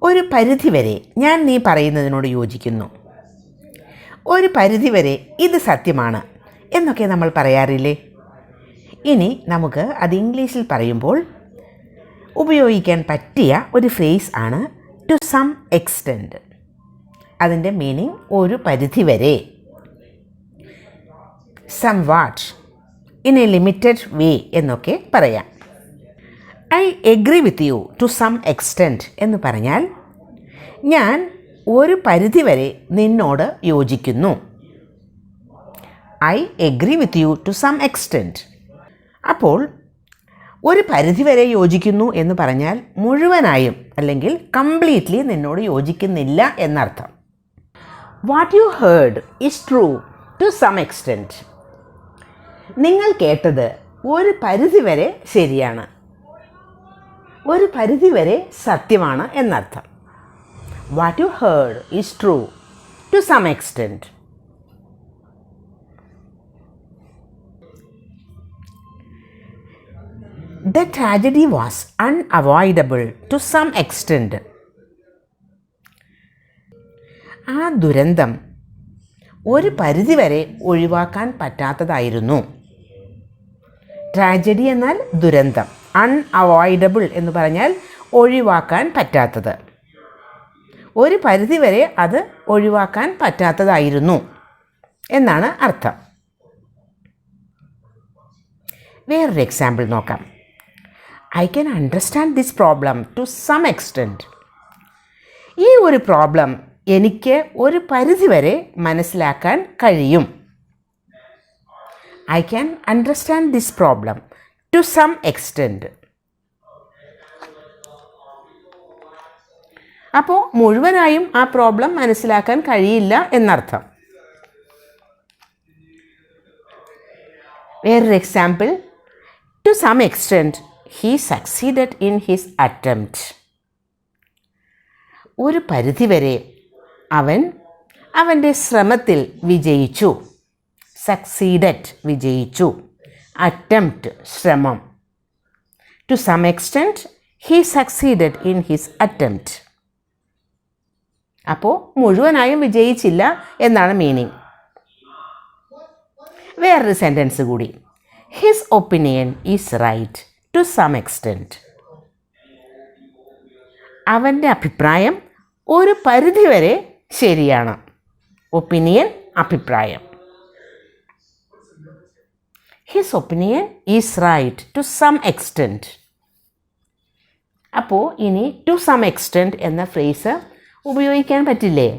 ഒരു പരിധിവരെ ഞാൻ നീ പറയുന്നതിനോട് യോജിക്കുന്നു. ഒരു പരിധിവരെ ഇത് സത്യമാണ് എന്നൊക്കെ നമ്മൾ പറയാറില്ലേ? ഇനി നമുക്ക് അത് ഇംഗ്ലീഷിൽ പറയുമ്പോൾ ഉപയോഗിക്കാൻ പറ്റിയ ഒരു ഫ്രേസ് ആണ് ടു സം എക്സ്റ്റെൻറ്റ്. അതിൻ്റെ മീനിങ് ഒരു പരിധിവരെ, somewhat, in a limited way എന്നൊക്കെ പറയാം. I agree with you to some extent എന്ന് പറഞ്ഞാൽ ഞാൻ ഒരു പരിധിവരെ നിന്നോട് യോജിക്കുന്നു. I agree with you to some extent. അപ്പോൾ ഒരു പരിധിവരെ യോജിക്കുന്നു എന്ന് പറഞ്ഞാൽ മുഴുവനായും അല്ലെങ്കിൽ കംപ്ലീറ്റ്ലി നിന്നോട് യോജിക്കുന്നില്ല എന്നർത്ഥം. What you heard is true to some extent. നിങ്ങൾ കേട്ടത് ഒരു പരിധിവരെ ശരിയാണ്, ഒരു പരിധിവരെ സത്യമാണ് എന്നർത്ഥം. What you heard is true to some extent. The tragedy was unavoidable to some extent. ആ ദുരന്തം ഒരു പരിധിവരെ ഒഴിവാക്കാൻ പറ്റാത്തതായിരുന്നു. ട്രാജഡി എന്നാൽ ദുരന്തം, അൺഅവോയ്ഡബിൾ എന്ന് പറഞ്ഞാൽ ഒഴിവാക്കാൻ പറ്റാത്തത്. ഒരു പരിധിവരെ അത് ഒഴിവാക്കാൻ പറ്റാത്തതായിരുന്നു എന്നാണ് അർത്ഥം. വേറൊരു എക്സാമ്പിൾ നോക്കാം. I can understand this problem to some extent. ഈ ഒരു പ്രോബ്ലം എനിക്ക് ഒരു പരിധിവരെ മനസ്സിലാക്കാൻ കഴിയും. I can understand this problem to some extent. അപ്പോൾ മുഴുവനായും ആ പ്രോബ്ലം മനസ്സിലാക്കാൻ കഴിയില്ല എന്നർത്ഥം. വേറൊരു example. To some extent he succeeded in his attempt. ഒരു പരിധിവരെ അവൻ അവൻ്റെ ശ്രമത്തിൽ വിജയിച്ചു. സക്സീഡഡ് വിജയിച്ചു, അറ്റംപ്റ്റ് ശ്രമം. To some extent he succeeded in his attempt. അപ്പോൾ മുഴുവനായും വിജയിച്ചില്ല എന്നാണ് മീനിങ്. വേറൊരു സെൻറ്റൻസ് കൂടി. His opinion is right to some extent. അവൻ്റെ അഭിപ്രായം ഒരു പരിധിവരെ ശരിയാണ്. ഒപ്പീനിയൻ, അഭിപ്രായം. His opinion is right to some extent. അപ്പോൾ ഇനി ടു സം എക്സ്റ്റെൻറ്റ് എന്ന ഫ്രേസ് ഉപയോഗിക്കാൻ പറ്റില്ലേ?